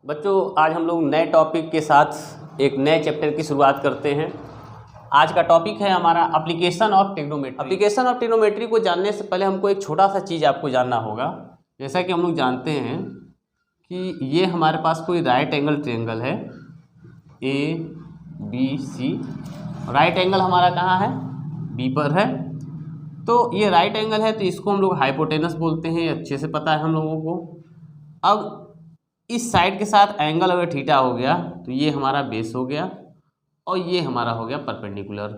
बच्चों आज हम लोग नए टॉपिक के साथ एक नए चैप्टर की शुरुआत करते हैं। आज का टॉपिक है हमारा application of trigonometry. Application of trigonometry को जानने से पहले हमको एक छोटा सा चीज़ आपको जानना होगा। जैसा कि हम लोग जानते हैं कि ये हमारे पास कोई राइट एंगल ट्रायंगल है ABC। राइट एंगल हमारा कहाँ है? B पर है। तो ये राइट एंगल है तो इसको हम लोग हाइपोटेनस बोलते हैं, अच्छे से पता है हम लोगों को। अब इस साइड के साथ एंगल अगर थीटा हो गया तो ये हमारा बेस हो गया और ये हमारा हो गया परपेंडिकुलर।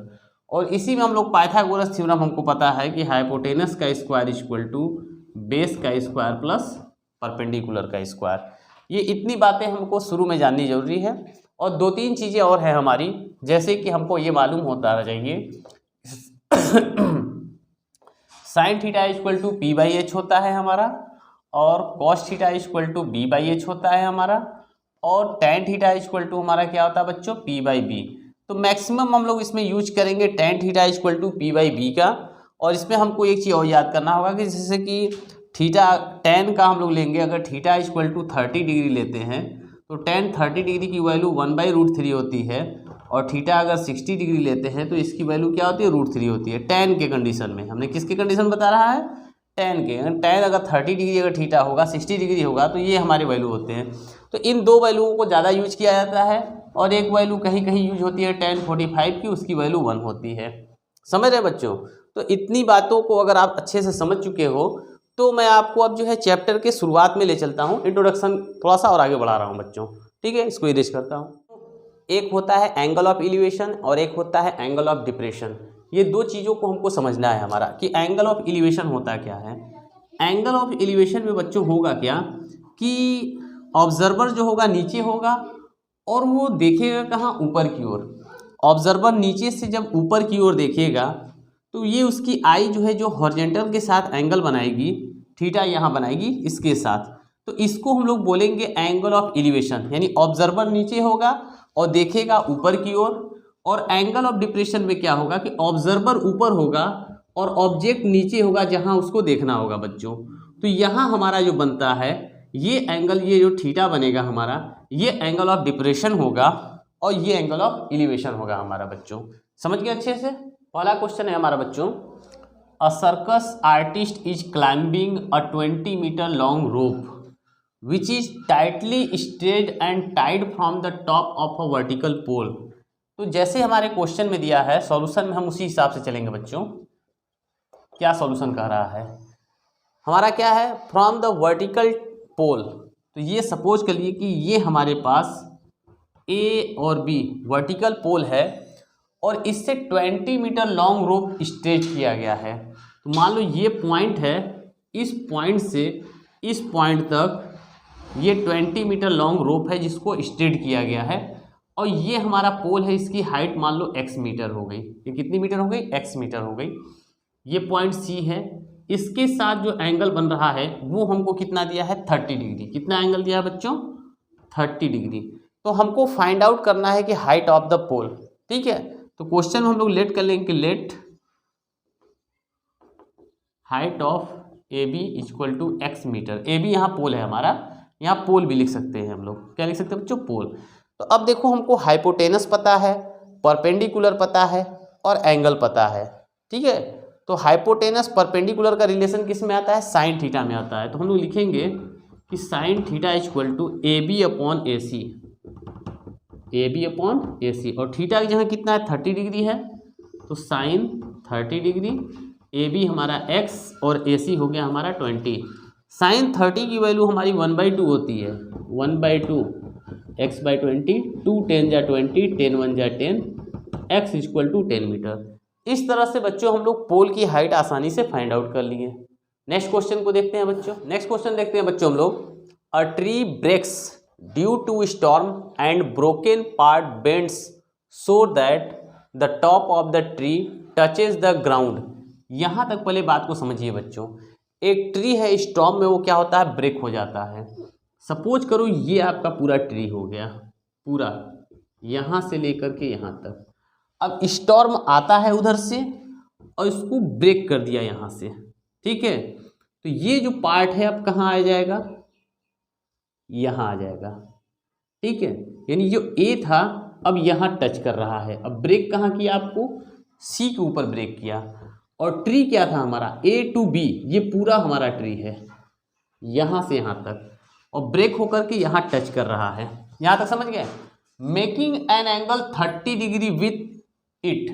और इसी में हम लोग पाइथागोरस थ्योरम हमको पता है कि हाइपोटेनस का स्क्वायर इक्वल टू बेस का स्क्वायर प्लस परपेंडिकुलर का स्क्वायर। ये इतनी बातें हमको शुरू में जाननी जरूरी है। और दो तीन चीज़ें और हैं हमारी, जैसे कि हमको ये मालूम होता चाहिए sine theta equal to P/H होता है हमारा, और cos theta equal to B/H होता है हमारा, और टेन थीटा इक्वल टू हमारा क्या होता है बच्चों? P/B। तो मैक्सिमम हम लोग इसमें यूज करेंगे tan theta equal to P/B का। और इसमें हमको एक चीज़ और याद करना होगा कि जैसे कि थीटा टेन का हम लोग लेंगे, अगर थीटा इक्वल टू 30 डिग्री लेते हैं तो टेन 30 डिग्री की वैल्यू 1/√3 होती है, और थीटा अगर 60 डिग्री लेते हैं तो इसकी वैल्यू क्या होती है? √3 होती है। टेन के कंडीशन में हमने किसके कंडीशन बता रहा है? टेन के। टेन अगर 30 डिग्री अगर थीटा होगा 60 डिग्री होगा तो ये हमारे वैल्यू होते हैं। तो इन दो वैल्यूओं को ज़्यादा यूज किया जाता है, और एक वैल्यू कहीं कहीं यूज होती है tan 45 की, उसकी वैल्यू 1 होती है। समझ रहे बच्चों? तो इतनी बातों को अगर आप अच्छे से समझ चुके हो तो मैं आपको अब जो है चैप्टर के शुरुआत में ले चलता हूँ। इंट्रोडक्शन थोड़ा सा और आगे बढ़ा रहा हूँ बच्चों, ठीक है? इसको इरेज करता हूँ। एक होता है एंगल ऑफ एलिवेशन और एक होता है एंगल ऑफ डिप्रेशन। ये दो चीज़ों को हमको समझना है हमारा कि एंगल ऑफ एलिवेशन होता क्या है। एंगल ऑफ एलिवेशन में बच्चों होगा क्या कि ऑब्जर्वर जो होगा नीचे होगा और वो देखेगा कहाँ? ऊपर की ओर। ऑब्जर्वर नीचे से जब ऊपर की ओर देखेगा तो ये उसकी आई जो है जो हॉरिजॉन्टल के साथ एंगल बनाएगी, थीटा यहाँ बनाएगी इसके साथ, तो इसको हम लोग बोलेंगे एंगल ऑफ एलिवेशन। यानी ऑब्जर्वर नीचे होगा और देखेगा ऊपर की ओर। और एंगल ऑफ डिप्रेशन में क्या होगा कि ऑब्जर्वर ऊपर होगा और ऑब्जेक्ट नीचे होगा जहां उसको देखना होगा बच्चों। तो यहाँ हमारा जो बनता है ये एंगल, ये जो थीटा बनेगा हमारा, ये एंगल ऑफ डिप्रेशन होगा और ये एंगल ऑफ एलिवेशन होगा हमारा बच्चों। समझ गए अच्छे से? पहला क्वेश्चन है हमारा बच्चों, a circus artist is climbing a 20 metre long rope which is tightly stretched and tied from the top of a vertical pole। तो जैसे हमारे क्वेश्चन में दिया है, सॉल्यूशन में हम उसी हिसाब से चलेंगे बच्चों। क्या सॉल्यूशन कह रहा है हमारा? क्या है? From the vertical pole. तो ये सपोज कर लिए कि ये हमारे पास A और B वर्टिकल पोल है और इससे 20 मीटर लॉन्ग रोप स्ट्रेच किया गया है। तो मान लो ये पॉइंट है, इस पॉइंट से इस पॉइंट तक ये 20 मीटर लॉन्ग रोप है जिसको स्ट्रेट किया गया है, और ये हमारा पोल है, इसकी हाइट मान लो x मीटर हो गई। ये कितनी मीटर हो गई? x मीटर हो गई। ये पॉइंट C है, इसके साथ जो एंगल बन रहा है वो हमको कितना दिया है? 30 डिग्री। कितना एंगल दिया है बच्चों? 30 डिग्री। तो हमको फाइंड आउट करना है कि हाइट ऑफ द पोल, ठीक है? तो क्वेश्चन में हम लोग लेट कर लेंगे कि let height of AB equal to x metre. AB यहाँ पोल है हमारा, यहाँ पोल भी लिख सकते हैं हम लोग। क्या लिख सकते हैं बच्चों? पोल। तो अब देखो हमको हाइपोटेनस पता है, परपेंडिकुलर पता है और एंगल पता है, ठीक है? तो हाइपोटेनस परपेंडिकुलर का रिलेशन किस में आता है? साइन थीटा में आता है। तो हम लोग लिखेंगे कि sine theta equal to AB/AC। AB/AC, और थीटा की जगह कितना है? 30 डिग्री है, तो साइन 30 डिग्री। AB हमारा x और AC हो गया हमारा 20। साइन 30 की वैल्यू हमारी 1/2 होती है। 1/2 x/20, 2 10 जा 20, 10 1 जा 10, x इक्वल टू 10 मीटर। इस तरह से बच्चों हम लोग पोल की हाइट आसानी से फाइंड आउट कर लिए। नेक्स्ट क्वेश्चन को देखते हैं बच्चों। नेक्स्ट क्वेश्चन देखते हैं बच्चों हम लोग, a tree breaks due to storm and broken part bends so that the top of the tree touches the ground. यहाँ तक पहले बात को समझिए बच्चों। एक ट्री है, स्टॉर्म में वो क्या होता है? ब्रेक हो जाता है। सपोज करो ये आपका पूरा ट्री हो गया, पूरा यहाँ से लेकर के यहाँ तक। अब स्टॉर्म आता है उधर से और इसको ब्रेक कर दिया यहाँ से, ठीक है? तो ये जो पार्ट है अब कहाँ आ जाएगा? यहाँ आ जाएगा। ठीक है, यानी जो ए था अब यहाँ टच कर रहा है। अब ब्रेक कहाँ किया आपको, सी के ऊपर ब्रेक किया। और ट्री क्या था हमारा, ए टू बी, ये पूरा हमारा ट्री है यहाँ से यहाँ तक, और ब्रेक होकर के यहाँ टच कर रहा है। यहाँ तक समझ गए। Making an angle 30 degree with it,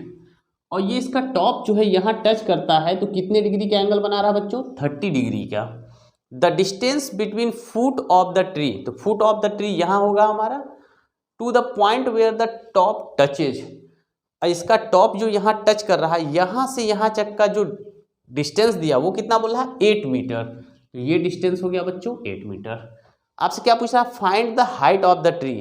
और ये इसका टॉप जो है यहाँ टच करता है, तो कितने डिग्री का एंगल बना रहा है बच्चों, 30 डिग्री का। The distance between foot of the tree, तो फुट ऑफ द ट्री यहाँ होगा हमारा, to the point where the top touches, इसका टॉप जो यहाँ टच कर रहा है, यहाँ से यहाँ तक का जो डिस्टेंस दिया वो कितना बोल रहा है, 8 मीटर। तो ये डिस्टेंस हो गया बच्चों 8 मीटर। आपसे क्या पूछ रहा है, find the height of the tree,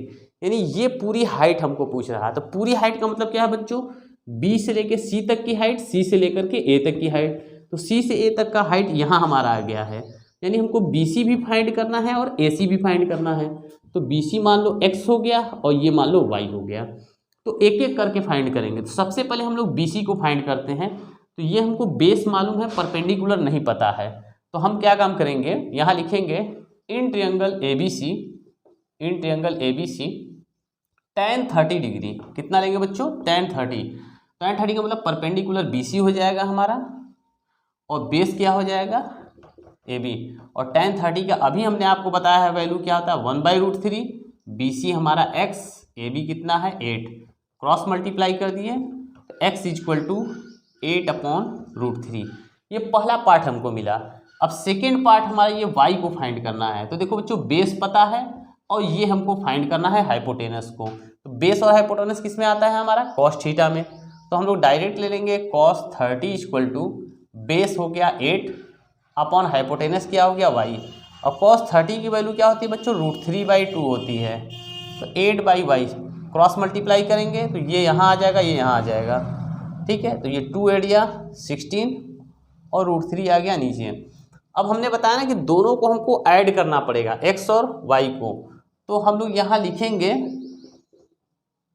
यानी ये पूरी हाइट हमको पूछ रहा है। तो पूरी हाइट का मतलब क्या है बच्चों, बी से लेकर सी तक की हाइट, सी से लेकर के ए तक की हाइट। तो सी से ए तक का हाइट यहाँ हमारा आ गया है, यानी हमको बी सी भी फाइंड करना है और ए सी भी फाइंड करना है। तो बी सी मान लो x हो गया और ये मान लो y हो गया। तो एक एक करके फाइंड करेंगे। तो सबसे पहले हम लोग बी सी को फाइंड करते हैं। तो ये हमको बेस मालूम है, परपेंडिकुलर नहीं पता है। तो हम क्या काम करेंगे, यहाँ लिखेंगे in triangle A B C, in triangle A B C tan 30 degree, कितना लेंगे बच्चों, tan 30। tan 30 का मतलब परपेंडिकुलर बी सी हो जाएगा हमारा, और बेस क्या हो जाएगा, ए बी। और tan 30 का अभी हमने आपको बताया है वैल्यू क्या होता है, 1/√3। बी सी हमारा x, ए बी कितना है 8, क्रॉस मल्टीप्लाई कर दिए, तो x = 8/√3। ये पहला पार्ट हमको मिला। अब सेकेंड पार्ट हमारा ये y को फाइंड करना है। तो देखो बच्चों, बेस पता है और ये हमको फाइंड करना है हाइपोटेनस को। तो बेस और हाइपोटेनस किस में आता है हमारा, cos थीटा में। तो हम लोग डायरेक्ट ले लेंगे cos 30 = बेस हो गया 8 अपॉन हाइपोटेनस क्या हो गया y। और cos 30 की वैल्यू क्या होती है बच्चों, √3/2 होती है। तो 8/y क्रॉस मल्टीप्लाई करेंगे तो ये यहाँ आ जाएगा, ये यहाँ आ जाएगा, ठीक है। तो ये 2 एरिया 16 और √3 आ गया नीचे। अब हमने बताया ना कि दोनों को हमको ऐड करना पड़ेगा, x और y को। तो हम लोग यहाँ लिखेंगे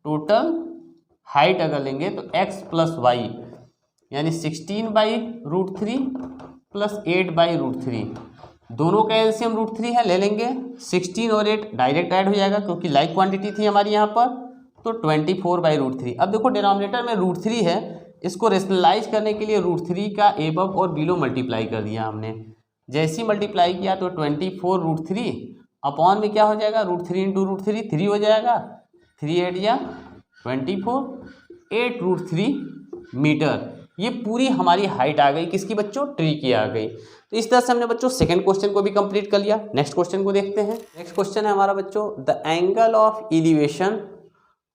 टोटल हाइट अगर लेंगे तो x + y, यानी 16/√3 + 8/√3, दोनों का एलसीएम √3 है, ले लेंगे। 16 और 8 डायरेक्ट ऐड हो जाएगा क्योंकि लाइक क्वांटिटी थी हमारी यहाँ पर, तो 24/√3। अब देखो डिनोमिनेटर में √3 है, इसको रेशनलाइज करने के लिए √3 का एबव और बिलो मल्टीप्लाई कर दिया हमने। जैसे ही मल्टीप्लाई किया तो 24√3 अपॉन में क्या हो जाएगा, √3 × √3 3 हो जाएगा, 3 8 24, 8√3 मीटर। ये पूरी हमारी हाइट आ गई, किसकी बच्चों, ट्री की आ गई। तो इस तरह से हमने बच्चों सेकंड क्वेश्चन को भी कंप्लीट कर लिया। नेक्स्ट क्वेश्चन को देखते हैं। नेक्स्ट क्वेश्चन है हमारा बच्चों, the angle of elevation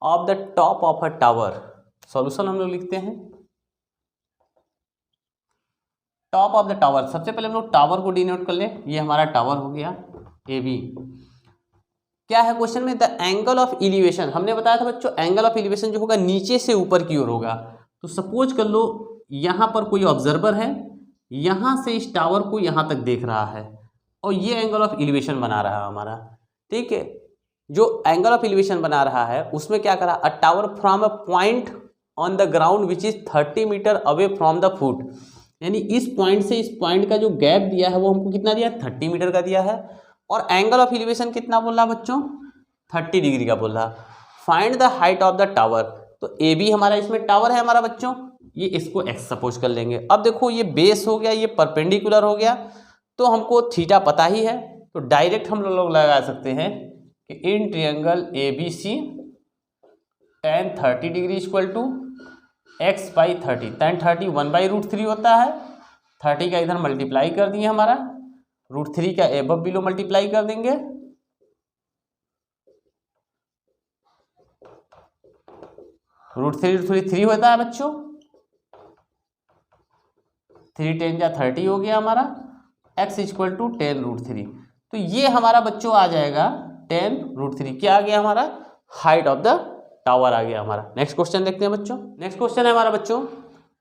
of the top of a tower. Solution हम लोग लिखते हैं, टॉप ऑफ द टावर। सबसे पहले हम लोग टावर को डिनोट कर ले, ये हमारा टावर हो गया ए बी। क्या है क्वेश्चन में, द एंगल ऑफ एलिवेशन। हमने बताया था बच्चों एंगल ऑफ एलिवेशन जो होगा नीचे से ऊपर की ओर होगा। तो सपोज कर लो यहाँ पर कोई ऑब्जर्वर है, यहाँ से इस टावर को यहाँ तक देख रहा है और ये एंगल ऑफ एलिवेशन बना रहा है हमारा, ठीक है। जो एंगल ऑफ एलिवेशन बना रहा है उसमें क्या करा, a tower from a point on the ground which is 30 metre away from the foot, यानी इस पॉइंट से इस पॉइंट का जो गैप दिया है वो हमको कितना दिया है, 30 मीटर का दिया है। और एंगल ऑफ एलिवेशन कितना बोल रहा बच्चों, 30 डिग्री का बोल रहा। Find the height of the tower. तो ए बी हमारा इसमें टावर है हमारा बच्चों, ये इसको एक्स सपोज कर लेंगे। अब देखो ये बेस हो गया, ये परपेंडिकुलर हो गया, तो हमको थीटा पता ही है, तो डायरेक्ट हम लोग लगा सकते हैं कि in triangle A B C tan 30 degree = x/30। tan 30 1/√3 होता है, 30 का इधर मल्टीप्लाई कर दिए हमारा, √3 का एबव बिलो मल्टीप्लाई कर देंगे, √3 होता है बच्चों, 3 10 30 हो गया हमारा, x = 10√3। तो ये हमारा बच्चों आ जाएगा 10√3। क्या आ गया हमारा, हाइट ऑफ द टावर आ गया हमारा। नेक्स्ट क्वेश्चन देखते हैं बच्चों। नेक्स्ट क्वेश्चन है हमारा बच्चों,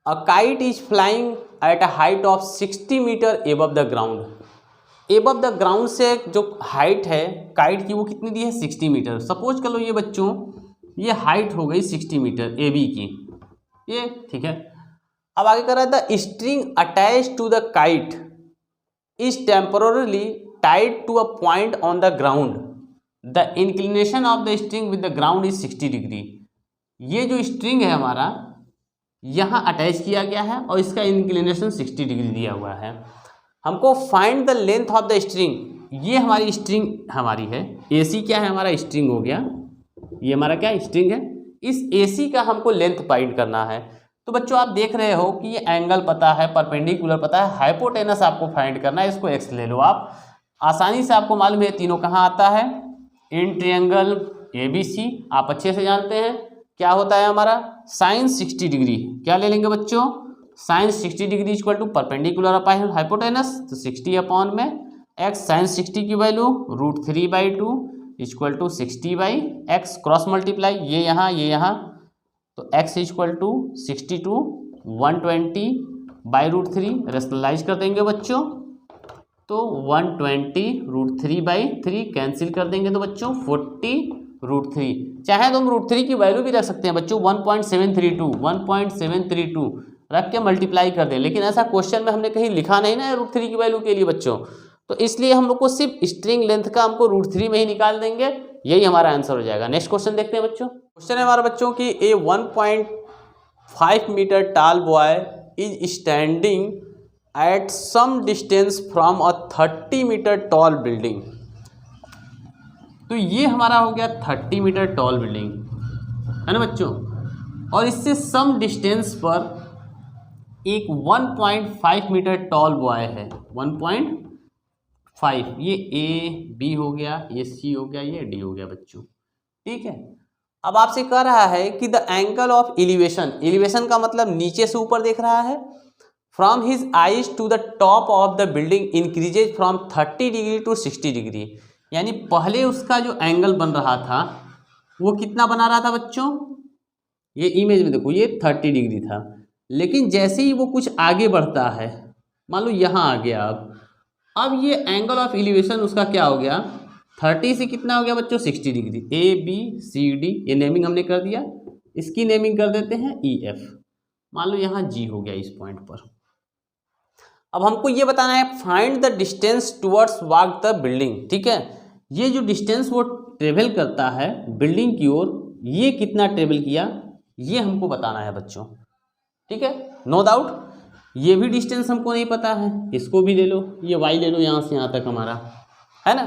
a kite is flying at a height of 60 metre above the ground. Above the ground से जो हाइट है काइट की वो कितनी दी है, 60 मीटर। सपोज कर लो ये बच्चों ये हाइट हो गई 60 मीटर ए बी की, ये ठीक है। अब आगे कर रहा है, the string attach to the kite is temporally tied to a point on the ground. The inclination of the string with the ground is 60 degree. ये जो स्ट्रिंग है हमारा यहाँ अटैच किया गया है और इसका इंक्लिनेशन 60 डिग्री दिया हुआ है। हमको find the length of the string. ये हमारी स्ट्रिंग हमारी है, AC क्या है हमारा, स्ट्रिंग हो गया, ये हमारा क्या स्ट्रिंग है। इस AC का हमको लेंथ फाइंड करना है। तो बच्चों आप देख रहे हो कि ये एंगल पता है, परपेंडिकुलर पता है, हाइपोटेनस आपको फाइंड करना है, इसको x ले लो आप। आसानी से आपको मालूम है तीनों कहाँ आता है, इन ट्रायंगल ABC आप अच्छे से जानते हैं क्या होता है हमारा, साइन 60 डिग्री। क्या ले लेंगे बच्चों, sine 60 degree equal to perpendicular upon hypotenuse, तो 60 अपॉन में x साइन 60 की value √3/2 equal to 60/x, cross multiply ये यहाँ, तो x equal to 60 two 120/√3, rationalise कर देंगे बच्चों, तो 120√3/3 कैंसिल कर देंगे तो बच्चों 40√3। चाहे तो हम √3 की वैल्यू भी रख सकते हैं बच्चों, 1.732 रख के मल्टीप्लाई कर दें, लेकिन ऐसा क्वेश्चन में हमने कहीं लिखा नहीं ना √3 की वैल्यू के लिए बच्चों, तो इसलिए हम लोग को सिर्फ स्ट्रिंग लेंथ का हमको √3 में ही निकाल देंगे, यही हमारा आंसर हो जाएगा। नेक्स्ट क्वेश्चन देखते हैं बच्चों। क्वेश्चन है हमारा बच्चों की a 1.5 metre tall boy is standing at some distance from a 30 metre tall building. तो ये हमारा हो गया 30 मीटर टॉल बिल्डिंग है ना बच्चों, और इससे सम डिस्टेंस पर एक 1.5 मीटर टॉल बॉय है, 1.5, ये A B हो गया, ये C हो गया, ये D हो गया बच्चों, ठीक है। अब आपसे कह रहा है कि the angle of elevation, elevation का मतलब नीचे से ऊपर देख रहा है, from his eyes to the top of the building increases from 30 degree to 60 degree. यानी पहले उसका जो एंगल बन रहा था वो कितना बना रहा था बच्चों, ये इमेज में देखो ये 30 डिग्री था, लेकिन जैसे ही वो कुछ आगे बढ़ता है, मान लो यहाँ आ गया, अब ये एंगल ऑफ एलिवेशन उसका क्या हो गया, 30 से कितना हो गया बच्चों 60 डिग्री। ABCD ये नेमिंग हमने कर दिया, इसकी नेमिंग कर देते हैं EF, मान लो यहाँ G हो गया इस पॉइंट पर। अब हमको ये बताना है find the distance towards walk the building, ठीक है। ये जो डिस्टेंस वो ट्रेवल करता है बिल्डिंग की ओर, ये कितना ट्रेवल किया ये हमको बताना है बच्चों, ठीक है। नो डाउट ये भी डिस्टेंस हमको नहीं पता है, इसको भी ले लो, ये y ले लो यहाँ से यहाँ तक हमारा, है ना।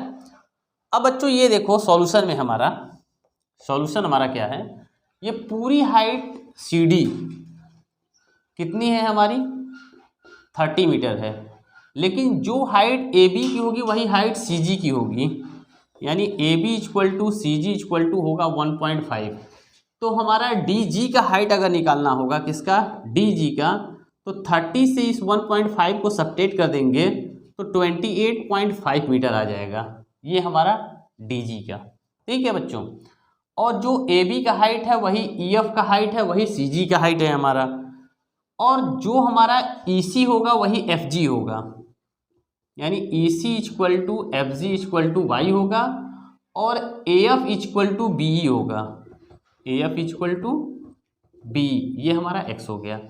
अब बच्चों ये देखो सॉल्यूशन में हमारा, सॉल्यूशन हमारा क्या है, ये पूरी हाइट CD कितनी है हमारी 30 मीटर है, लेकिन जो हाइट AB की होगी वही हाइट CG की होगी, यानी AB equal to CG equal to होगा 1.5। तो हमारा DG का हाइट अगर निकालना होगा, किसका, DG का, तो 30 से इस 1.5 को सब्ट्रैक्ट कर देंगे तो 28.5 मीटर आ जाएगा, ये हमारा DG का, ठीक है बच्चों। और जो AB का हाइट है वही EF का हाइट है, वही CG का हाइट है हमारा, और जो हमारा EC होगा वही FG होगा, यानी EC equal to FG equal to Y होगा, और AF इक्वल टू BE होगा, AF इक्वल टू BE, ये हमारा X हो गया।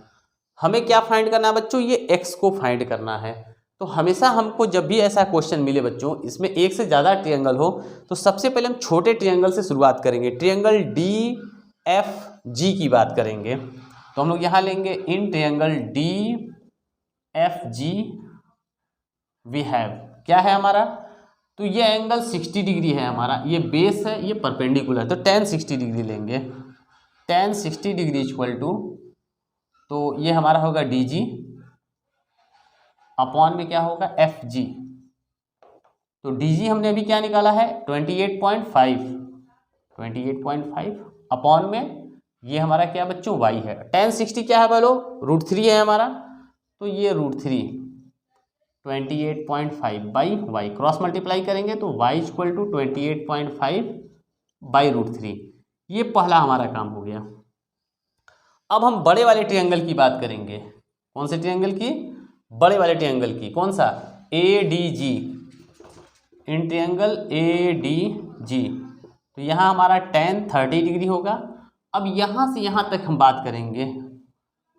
हमें क्या फाइंड करना है बच्चों, ये X को फाइंड करना है। तो हमेशा हमको जब भी ऐसा क्वेश्चन मिले बच्चों, इसमें एक से ज़्यादा ट्रायंगल हो, तो सबसे पहले हम छोटे ट्रायंगल से शुरुआत करेंगे, ट्रायंगल DFG की बात करेंगे। तो हम लोग यहाँ लेंगे in triangle DFG we have, क्या है हमारा, तो ये एंगल 60 डिग्री है हमारा, ये बेस है, ये परपेंडिकुलर, तो tan 60 डिग्री लेंगे, tan 60 डिग्री इक्वल टू, तो ये हमारा होगा DG अपॉन में क्या होगा FG। तो DG हमने अभी क्या निकाला है 28.5 अपॉन में ये हमारा क्या बच्चों Y है, tan 60 क्या है बोलो √3 है हमारा, तो ये √3 28.5 बाई Y, क्रॉस मल्टीप्लाई करेंगे तो Y इक्वल टू 28.5/√3। ये पहला हमारा काम हो गया। अब हम बड़े वाले ट्रायंगल की बात करेंगे, कौन से ट्रायंगल की, बड़े वाले ट्रायंगल की, कौन सा, ADG, इन ट्रायंगल ADG। तो यहाँ हमारा tan 30 डिग्री होगा। अब यहाँ से यहाँ तक हम बात करेंगे,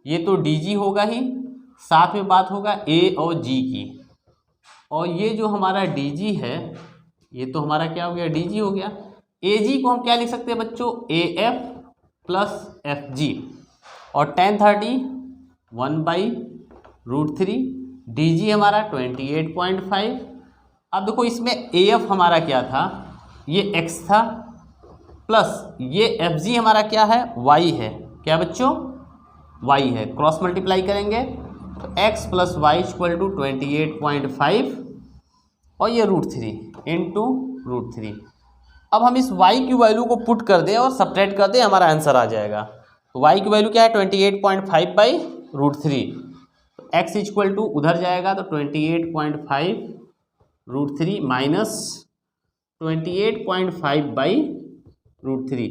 ये तो DG होगा ही, साथ में बात होगा A और G की, और ये जो हमारा DG है ये तो हमारा क्या हो गया, डी जी हो गया। ए जी को हम क्या लिख सकते हैं बच्चों, A F plus F G, और tan 30 1/√3, डी जी हमारा 28.5। अब देखो इसमें ए एफ हमारा क्या था, ये x था, प्लस ये एफ जी हमारा क्या है, y है। क्या बच्चों, y है। क्रॉस मल्टीप्लाई करेंगे तो x plus y equal to 28.5 और ये √3 इंटू √3। अब हम इस y की वैल्यू को पुट कर दें और सब्ट्रैक्ट कर दें, हमारा आंसर आ जाएगा। तो y की वैल्यू क्या है, 28.5/√3। तो x इक्वल टू उधर जाएगा तो 28.5√3 माइनस 28.5/√3।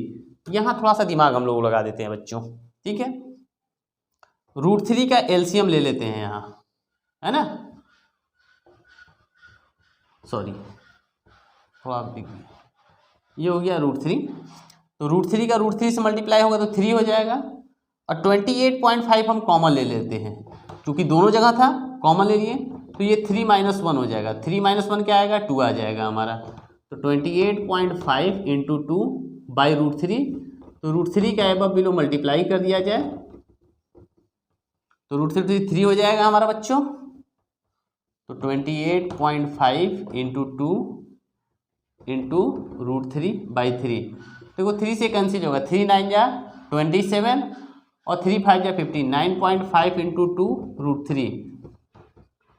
यहाँ थोड़ा सा दिमाग हम लोग लगा देते हैं बच्चों, ठीक है। √3 का एलसीएम ले लेते हैं यहाँ, है ना, सॉरी थोड़ा बिग, ये हो गया √3। तो √3 का √3 से मल्टीप्लाई होगा तो 3 हो जाएगा, और 28.5 हम कॉमन ले लेते हैं, क्योंकि दोनों जगह था, कॉमन ले लिए तो ये 3 - 1 हो जाएगा। 3 - 1 क्या आएगा, 2 आ जाएगा हमारा। तो 28.5 इंटू 2/√3, तो √3 का एबव बिलो मल्टीप्लाई कर दिया जाए तो √3 3 हो जाएगा हमारा बच्चों। तो 28.5 इंटू 2 इंटू √3/3। देखो 3 से कैंसिल होगा, 3 9 जा 27 और 3 5 जा 15, 9.5 इंटू 2 √3,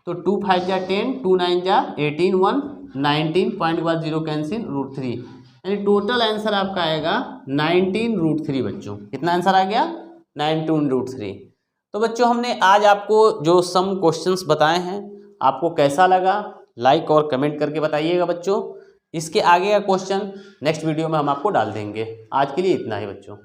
तो 2 5 जा 10, 2 9 जा 18, 1 19 पॉइंट के बाद 0 कैंसिल √3, यानी टोटल आंसर आपका आएगा 19√3 बच्चों। कितना आंसर आ गया, 19√3। तो बच्चों हमने आज आपको जो सम क्वेश्चंस बताए हैं, आपको कैसा लगा लाइक और कमेंट करके बताइएगा बच्चों। इसके आगे का क्वेश्चन नेक्स्ट वीडियो में हम आपको डाल देंगे। आज के लिए इतना ही बच्चों।